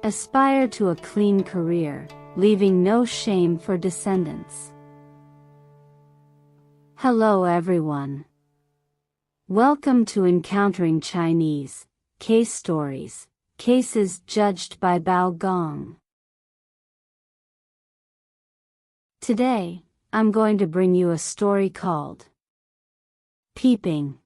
Aspire to a clean career, leaving no shame for descendants. Hello everyone. Welcome to Encountering Chinese, Case Stories, Cases Judged by Bao Gong. Today, I'm going to bring you a story called Peeping.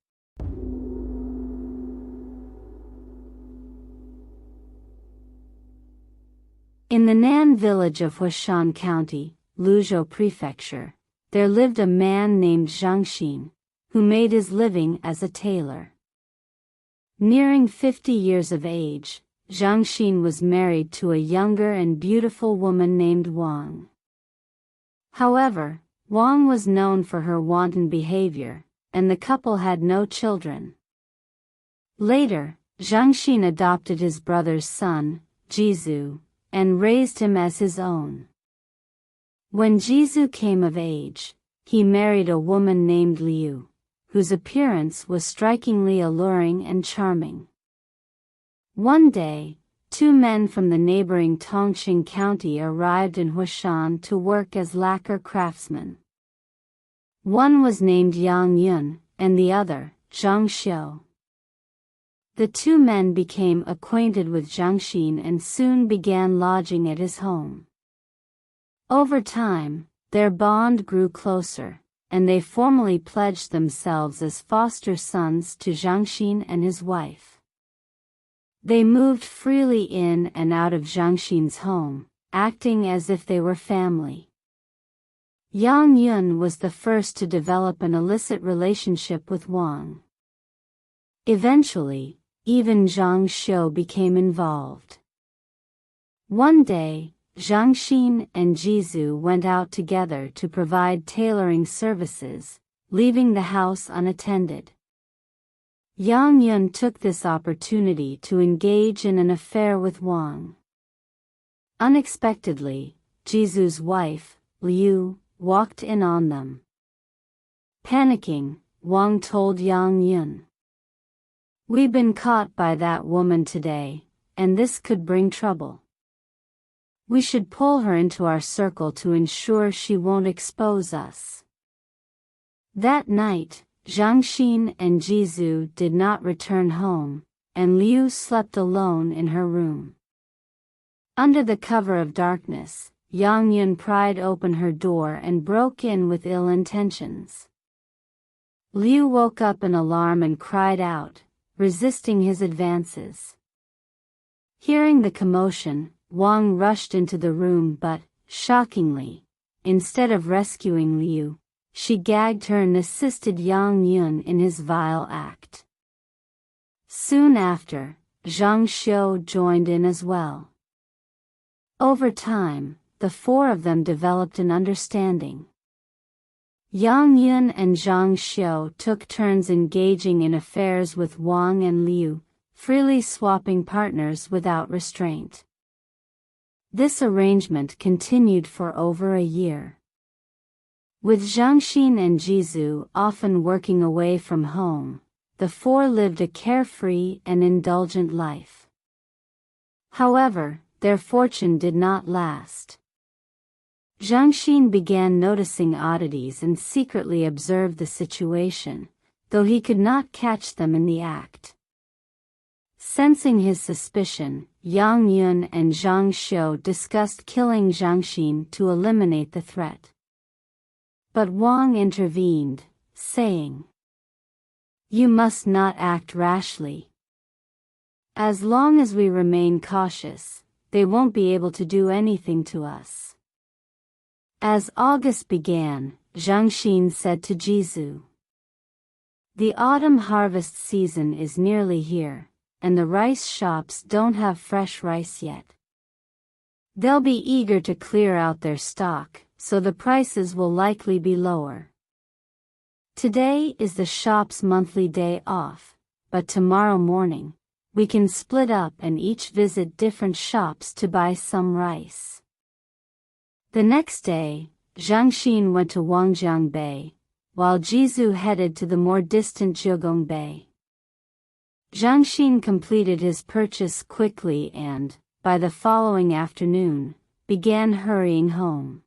In the Nan village of Huashan County, Luzhou Prefecture, there lived a man named Zhang, who made his living as a tailor. Nearing 50 years of age, Zhang was married to a younger and beautiful woman named Wang. However, Wang was known for her wanton behavior, and the couple had no children. Later, Zhang adopted his brother's son, Jizu, and raised him as his own. When Jizu came of age, he married a woman named Liu, whose appearance was strikingly alluring and charming. One day, two men from the neighboring Tongqing County arrived in Huashan to work as lacquer craftsmen. One was named Yang Yun, and the other, Zhang Xiu. The two men became acquainted with Zhang and soon began lodging at his home. Over time, their bond grew closer, and they formally pledged themselves as foster sons to Zhang and his wife. They moved freely in and out of Zhang's home, acting as if they were family. Yang Yun was the first to develop an illicit relationship with Wang. Eventually, even Zhang Xiu became involved. One day, Zhang and Jizu went out together to provide tailoring services, leaving the house unattended. Yang Yun took this opportunity to engage in an affair with Wang. Unexpectedly, Jizu's wife, Liu, walked in on them. Panicking, Wang told Yang Yun, "We've been caught by that woman today, and this could bring trouble. We should pull her into our circle to ensure she won't expose us." That night, Zhang and Jizu did not return home, and Liu slept alone in her room. Under the cover of darkness, Yang Yun pried open her door and broke in with ill intentions. Liu woke up in alarm and cried out, resisting his advances. Hearing the commotion, Wang rushed into the room but, shockingly, instead of rescuing Liu, she gagged her and assisted Yang Yun in his vile act. Soon after, Zhang Xiu joined in as well. Over time, the four of them developed an understanding. Yang Yun and Zhang Xiu took turns engaging in affairs with Wang and Liu, freely swapping partners without restraint. This arrangement continued for over a year. With Zhang and Jizu often working away from home, the four lived a carefree and indulgent life. However, their fortune did not last. Zhang began noticing oddities and secretly observed the situation, though he could not catch them in the act. Sensing his suspicion, Yang Yun and Zhang Xiu discussed killing Zhang to eliminate the threat. But Wang intervened, saying, "You must not act rashly. As long as we remain cautious, they won't be able to do anything to us." As August began, Zhang said to Jizu, "The autumn harvest season is nearly here, and the rice shops don't have fresh rice yet. They'll be eager to clear out their stock, so the prices will likely be lower. Today is the shop's monthly day off, but tomorrow morning, we can split up and each visit different shops to buy some rice." The next day, Zhang went to Wangjiang Bay, while Jizu headed to the more distant Jiugong Bay. Zhang completed his purchase quickly and, by the following afternoon, began hurrying home.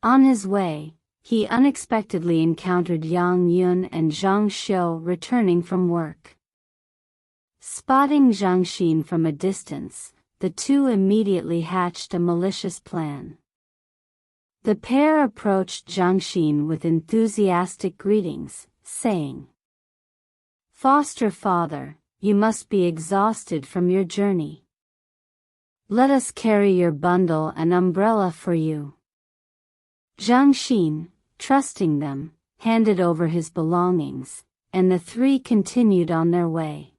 On his way, he unexpectedly encountered Yang Yun and Zhang Xiu returning from work. Spotting Zhang Xin from a distance, the two immediately hatched a malicious plan. The pair approached Zhang Xin with enthusiastic greetings, saying, "Foster father, you must be exhausted from your journey. Let us carry your bundle and umbrella for you." Zhang Xin, trusting them, handed over his belongings, and the three continued on their way.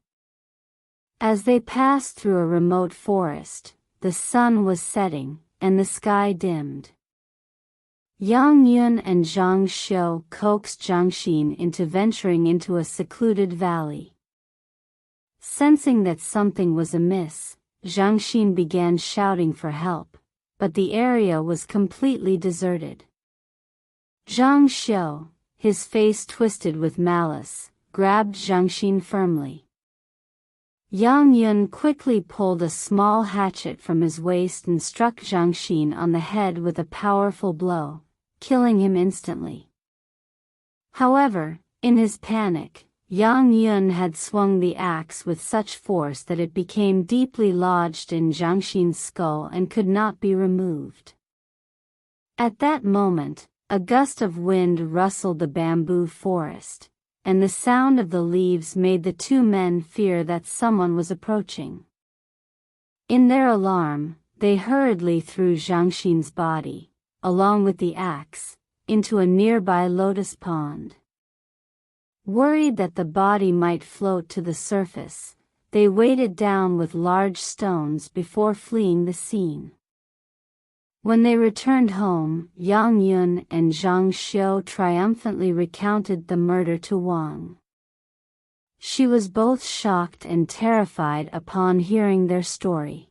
As they passed through a remote forest, the sun was setting, and the sky dimmed. Yang Yun and Zhang Xiu coaxed Zhang Xin into venturing into a secluded valley. Sensing that something was amiss, Zhang Xin began shouting for help, but the area was completely deserted. Zhang Xiu, his face twisted with malice, grabbed Zhang Xin firmly. Yang Yun quickly pulled a small hatchet from his waist and struck Zhang Xin on the head with a powerful blow, killing him instantly. However, in his panic, Yang Yun had swung the axe with such force that it became deeply lodged in Zhang Xin's skull and could not be removed. At that moment, a gust of wind rustled the bamboo forest, and the sound of the leaves made the two men fear that someone was approaching. In their alarm, they hurriedly threw Zhang Xin's body, along with the axe, into a nearby lotus pond. Worried that the body might float to the surface, they weighed it down with large stones before fleeing the scene. When they returned home, Yang Yun and Zhang Xiu triumphantly recounted the murder to Wang. She was both shocked and terrified upon hearing their story.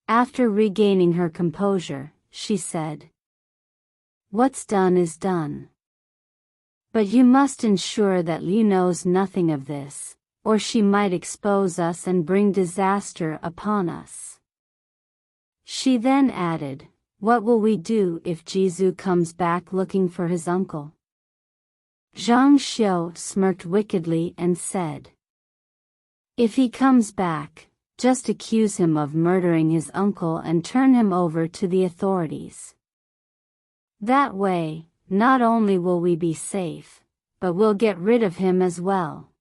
After regaining her composure, she said, "What's done is done. But you must ensure that Liu knows nothing of this, or she might expose us and bring disaster upon us." She then added, "What will we do if Jizu comes back looking for his uncle?" Zhang Xiu smirked wickedly and said, "If he comes back, just accuse him of murdering his uncle and turn him over to the authorities. That way, not only will we be safe, but we'll get rid of him as well."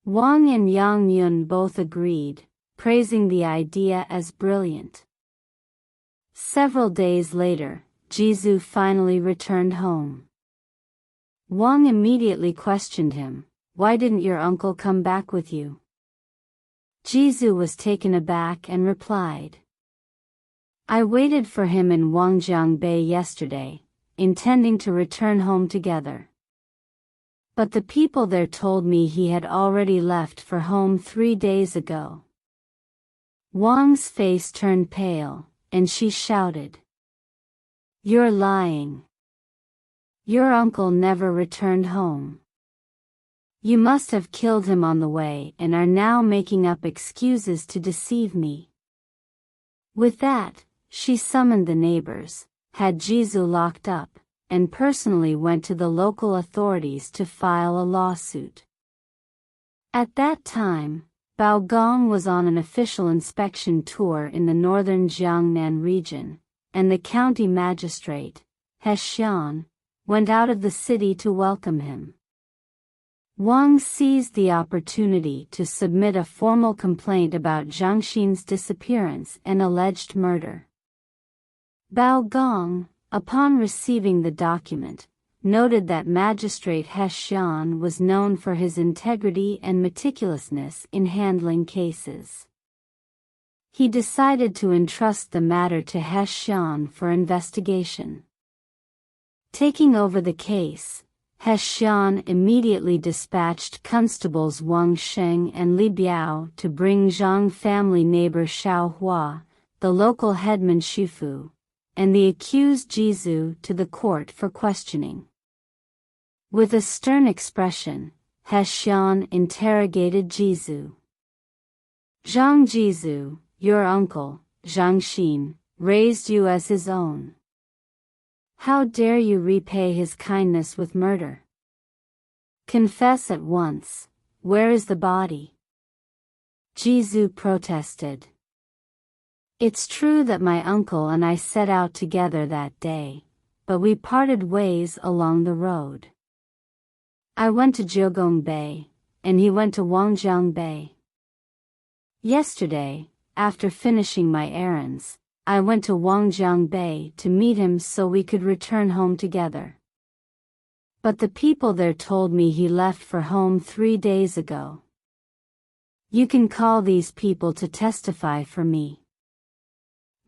Wang and Yang Yun both agreed, praising the idea as brilliant. Several days later, Jizu finally returned home. Wang immediately questioned him, "Why didn't your uncle come back with you?" Jizu was taken aback and replied, "I waited for him in Wangjiang Bay yesterday, intending to return home together. But the people there told me he had already left for home 3 days ago." Wang's face turned pale, and she shouted, "You're lying. Your uncle never returned home. You must have killed him on the way and are now making up excuses to deceive me." With that, she summoned the neighbors, had Jizu locked up, and personally went to the local authorities to file a lawsuit. At that time, Bao Gong was on an official inspection tour in the northern Jiangnan region, and the county magistrate, He Xian, went out of the city to welcome him. Wang seized the opportunity to submit a formal complaint about Zhang Xin's disappearance and alleged murder. Bao Gong, upon receiving the document, noted that Magistrate He Xian was known for his integrity and meticulousness in handling cases. He decided to entrust the matter to He Xian for investigation. Taking over the case, He Xian immediately dispatched constables Wang Sheng and Li Biao to bring Zhang family neighbor Xiao Hua, the local headman Shifu, and the accused Jizu to the court for questioning. With a stern expression, He Xian interrogated Jizu. Zhang Jizu, your uncle, Zhang Xin, raised you as his own. How dare you repay his kindness with murder? Confess at once, where is the body? Jizu protested. It's true that my uncle and I set out together that day, but we parted ways along the road. I went to Jiugong Bay, and he went to Wangjiang Bay. Yesterday, after finishing my errands, I went to Wangjiang Bay to meet him so we could return home together. But the people there told me he left for home 3 days ago. You can call these people to testify for me.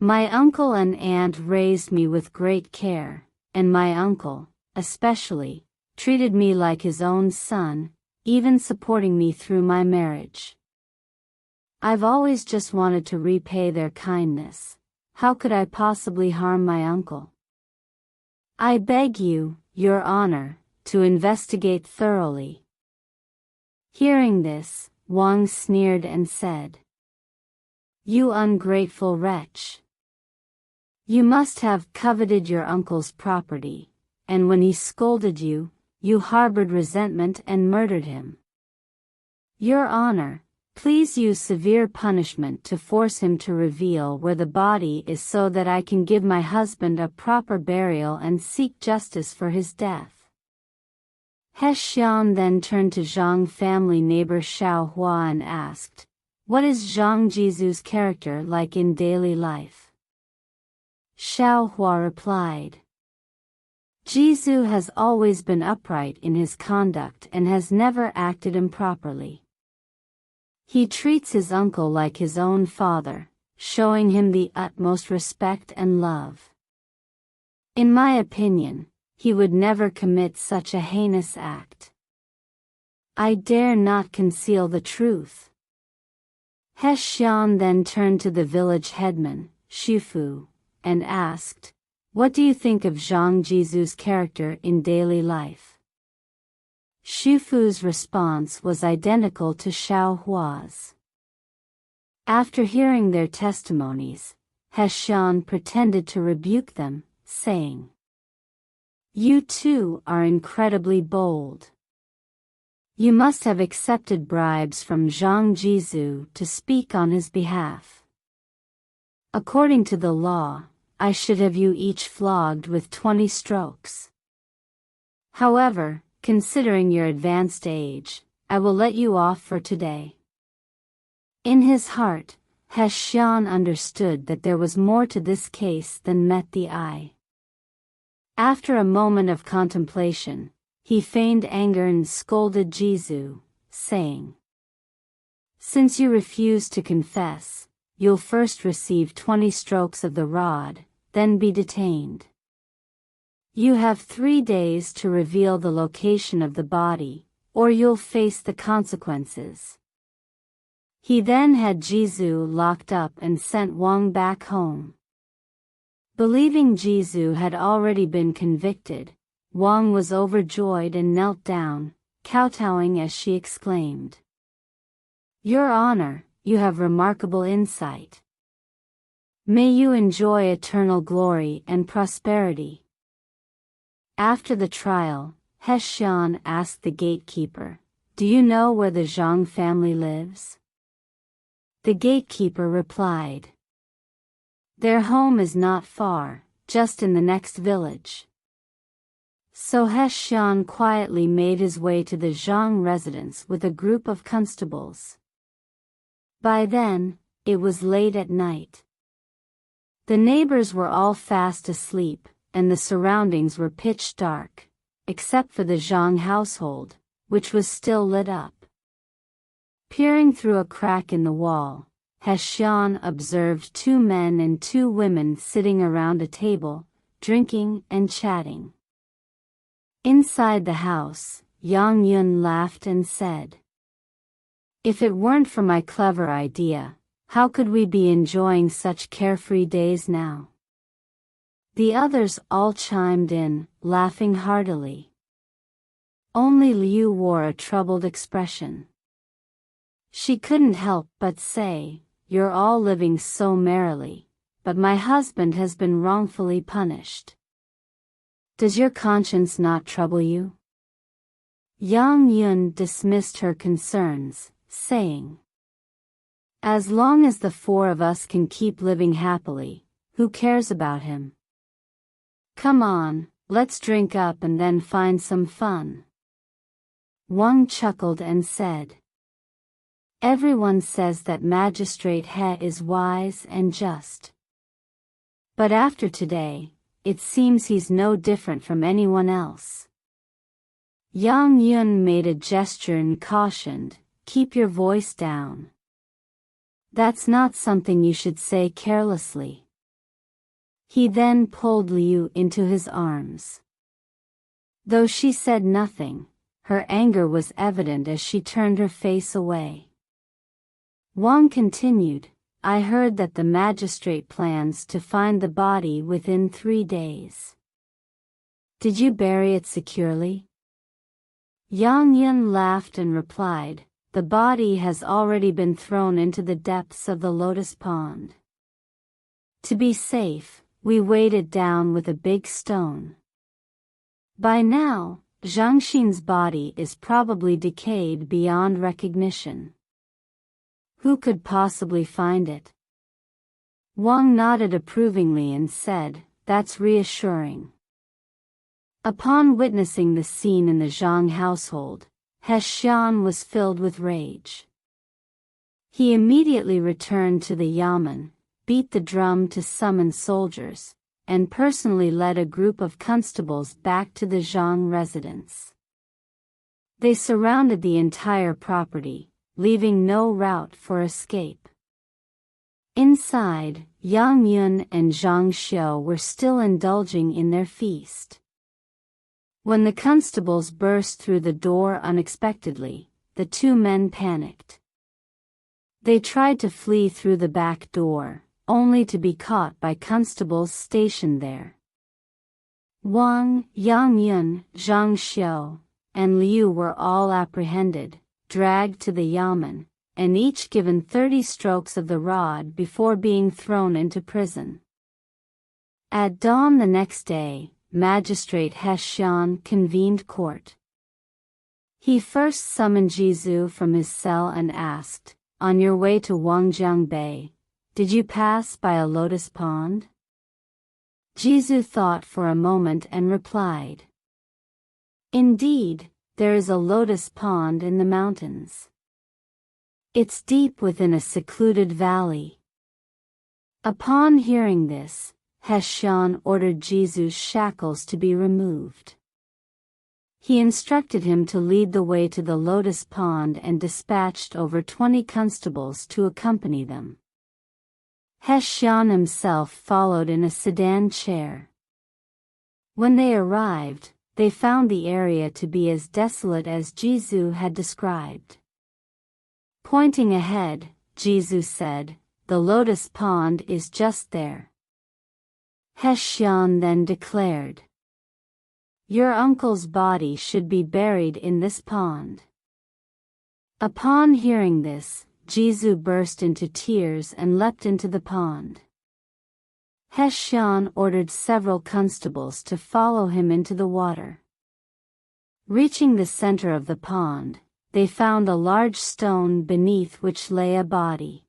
My uncle and aunt raised me with great care, and my uncle, especially, treated me like his own son, even supporting me through my marriage. I've always just wanted to repay their kindness. How could I possibly harm my uncle? I beg you, Your Honor, to investigate thoroughly. Hearing this, Wang sneered and said, You ungrateful wretch! You must have coveted your uncle's property, and when he scolded you, you harbored resentment and murdered him. Your Honor, please use severe punishment to force him to reveal where the body is so that I can give my husband a proper burial and seek justice for his death. He Xian then turned to Zhang family neighbor Xiao Hua and asked, What is Zhang Jizu's character like in daily life? Xiao Hua replied, Jizu has always been upright in his conduct and has never acted improperly. He treats his uncle like his own father, showing him the utmost respect and love. In my opinion, he would never commit such a heinous act. I dare not conceal the truth. He Xian then turned to the village headman, Shifu, and asked, What do you think of Zhang Jizu's character in daily life? Shifu's response was identical to Xiao Hua's. After hearing their testimonies, He Xian pretended to rebuke them, saying, You too are incredibly bold. You must have accepted bribes from Zhang Jizu to speak on his behalf. According to the law, I should have you each flogged with 20 strokes. However, considering your advanced age, I will let you off for today. In his heart, He Xian understood that there was more to this case than met the eye. After a moment of contemplation, he feigned anger and scolded Jizu, saying, Since you refuse to confess, you'll first receive 20 strokes of the rod, then be detained. You have 3 days to reveal the location of the body, or you'll face the consequences. He then had Jizu locked up and sent Wang back home. Believing Jizu had already been convicted, Wang was overjoyed and knelt down, kowtowing as she exclaimed, Your Honor, you have remarkable insight. May you enjoy eternal glory and prosperity. After the trial, He Xian asked the gatekeeper, Do you know where the Zhang family lives? The gatekeeper replied, Their home is not far, just in the next village. So He Xian quietly made his way to the Zhang residence with a group of constables. By then, it was late at night. The neighbors were all fast asleep, and the surroundings were pitch dark, except for the Zhang household, which was still lit up. Peering through a crack in the wall, He Xian observed 2 men and 2 women sitting around a table, drinking and chatting. Inside the house, Yang Yun laughed and said, If it weren't for my clever idea, how could we be enjoying such carefree days now? The others all chimed in, laughing heartily. Only Liu wore a troubled expression. She couldn't help but say, "You're all living so merrily, but my husband has been wrongfully punished. Does your conscience not trouble you?" Yang Yun dismissed her concerns, saying, "As long as the four of us can keep living happily, who cares about him? Come on, let's drink up and then find some fun." Wang chuckled and said, "Everyone says that Magistrate He is wise and just. But after today, it seems he's no different from anyone else." Yang Yun made a gesture and cautioned, "Keep your voice down. That's not something you should say carelessly." He then pulled Liu into his arms. Though she said nothing, her anger was evident as she turned her face away. Wang continued, "I heard that the magistrate plans to find the body within 3 days. Did you bury it securely?" Yang Yun laughed and replied, "The body has already been thrown into the depths of the lotus pond. To be safe, we weighed it down with a big stone. By now, Zhang Xin's body is probably decayed beyond recognition. Who could possibly find it?" Wang nodded approvingly and said, "That's reassuring." Upon witnessing the scene in the Zhang household, He Xian was filled with rage. He immediately returned to the yamen, beat the drum to summon soldiers, and personally led a group of constables back to the Zhang residence. They surrounded the entire property, leaving no route for escape. Inside, Yang Yun and Zhang Xiu were still indulging in their feast. When the constables burst through the door unexpectedly, the two men panicked. They tried to flee through the back door, only to be caught by constables stationed there. Wang, Yang Yun, Zhang Xiu, and Liu were all apprehended, dragged to the yamen, and each given 30 strokes of the rod before being thrown into prison. At dawn the next day, Magistrate He Xian convened court. He first summoned Jizu from his cell and asked, "On your way to Wangjiang Bay, did you pass by a lotus pond?" Jizu thought for a moment and replied, "Indeed, there is a lotus pond in the mountains. It's deep within a secluded valley." Upon hearing this, He Xian ordered Jizu's shackles to be removed. He instructed him to lead the way to the lotus pond and dispatched over 20 constables to accompany them. He Xian himself followed in a sedan chair. When they arrived, they found the area to be as desolate as Jizu had described. Pointing ahead, Jizu said, "The lotus pond is just there." He Xian then declared, "Your uncle's body should be buried in this pond." Upon hearing this, Jizu burst into tears and leapt into the pond. He Xian ordered several constables to follow him into the water. Reaching the center of the pond, they found a large stone beneath which lay a body.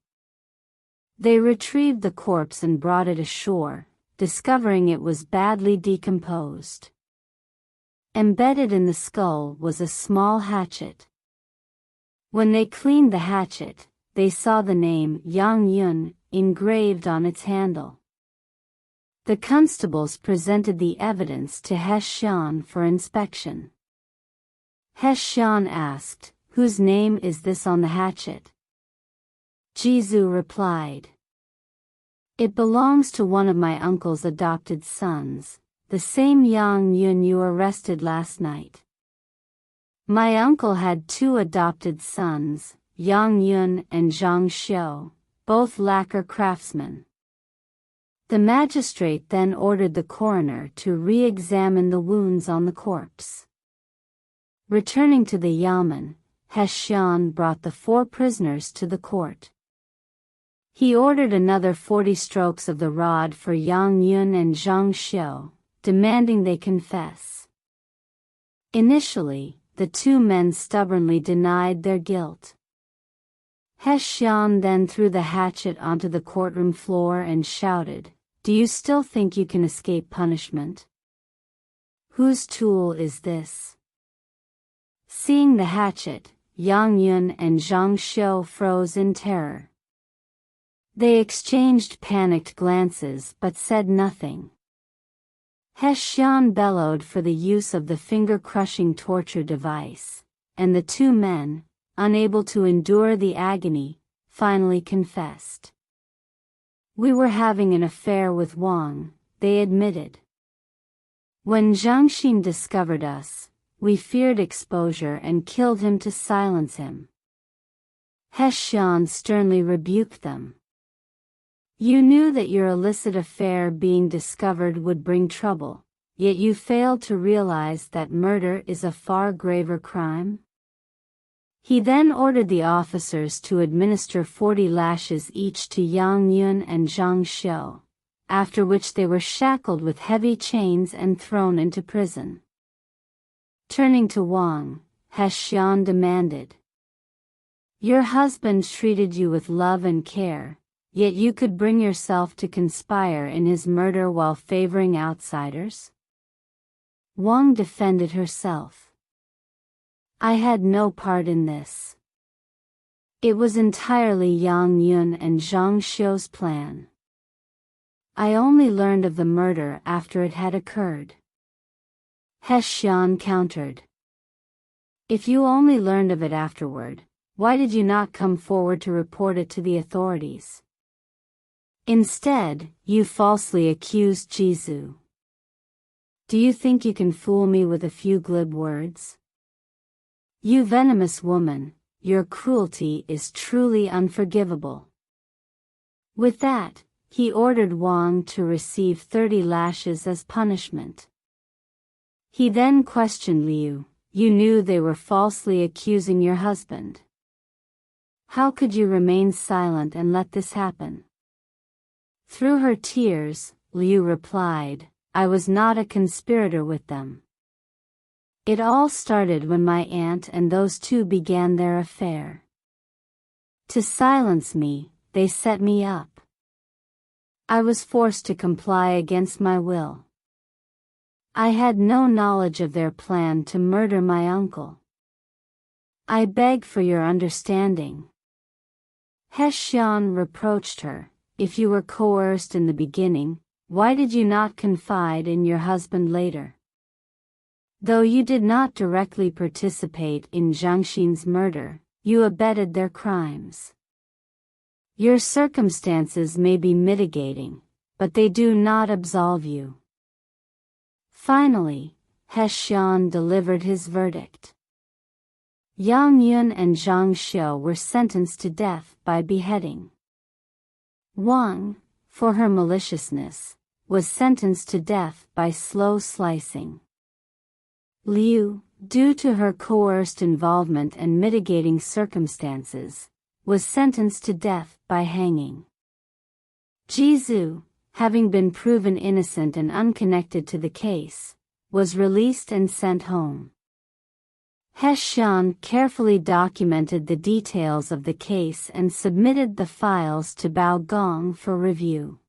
They retrieved the corpse and brought it ashore, discovering it was badly decomposed. Embedded in the skull was a small hatchet. When they cleaned the hatchet, they saw the name Yang Yun engraved on its handle. The constables presented the evidence to He Xian for inspection. He Xian asked, "Whose name is this on the hatchet?" Jizu replied, "It belongs to one of my uncle's adopted sons, the same Yang Yun you arrested last night. My uncle had 2 adopted sons, Yang Yun and Zhang Xiu, both lacquer craftsmen." The magistrate then ordered the coroner to re-examine the wounds on the corpse. Returning to the yamen, Hessian brought the 4 prisoners to the court. He ordered another 40 strokes of the rod for Yang Yun and Zhang Xiu, demanding they confess. Initially, the 2 men stubbornly denied their guilt. Hessian then threw the hatchet onto the courtroom floor and shouted, "Do you still think you can escape punishment? Whose tool is this?" Seeing the hatchet, Yang Yun and Zhang Xiu froze in terror. They exchanged panicked glances but said nothing. Hessian bellowed for the use of the finger-crushing torture device, and the 2 men, unable to endure the agony, finally confessed. "We were having an affair with Wang," they admitted. "When Zhangxin discovered us, we feared exposure and killed him to silence him." Hessian sternly rebuked them. "You knew that your illicit affair being discovered would bring trouble, yet you failed to realize that murder is a far graver crime?" He then ordered the officers to administer 40 lashes each to Yang Yun and Zhang Xiu, after which they were shackled with heavy chains and thrown into prison. Turning to Wang, Hessian demanded, "Your husband treated you with love and care, yet you could bring yourself to conspire in his murder while favoring outsiders?" Wang defended herself. "I had no part in this. It was entirely Yang Yun and Zhang Xiu's plan. I only learned of the murder after it had occurred." Hessian countered, "If you only learned of it afterward, why did you not come forward to report it to the authorities? Instead, you falsely accused Jizu. Do you think you can fool me with a few glib words? You venomous woman, your cruelty is truly unforgivable." With that, he ordered Wang to receive 30 lashes as punishment. He then questioned Liu, "You knew they were falsely accusing your husband. How could you remain silent and let this happen?" Through her tears, Liu replied, "I was not a conspirator with them. It all started when my aunt and those 2 began their affair. To silence me, they set me up. I was forced to comply against my will. I had no knowledge of their plan to murder my uncle. I beg for your understanding." Hessian reproached her, "If you were coerced in the beginning, why did you not confide in your husband later? Though you did not directly participate in Zhangxin's murder, you abetted their crimes. Your circumstances may be mitigating, but they do not absolve you." Finally, Hessian delivered his verdict. Yang Yun and Zhang Xiu were sentenced to death by beheading. Wang, for her maliciousness, was sentenced to death by slow slicing. Liu, due to her coerced involvement and mitigating circumstances, was sentenced to death by hanging. Jizu, having been proven innocent and unconnected to the case, was released and sent home. Hessian carefully documented the details of the case and submitted the files to Gong for review.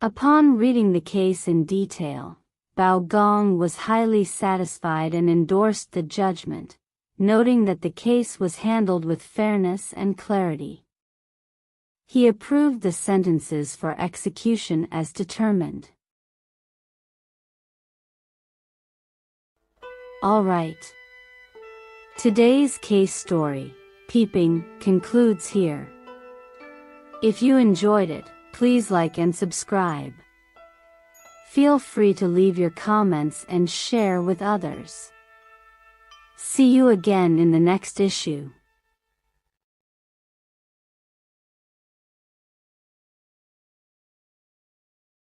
Upon reading the case in detail, Gong was highly satisfied and endorsed the judgment, noting that the case was handled with fairness and clarity. He approved the sentences for execution as determined. All right. Today's case story, Peeping, concludes here. If you enjoyed it, please like and subscribe. Feel free to leave your comments and share with others. See you again in the next issue.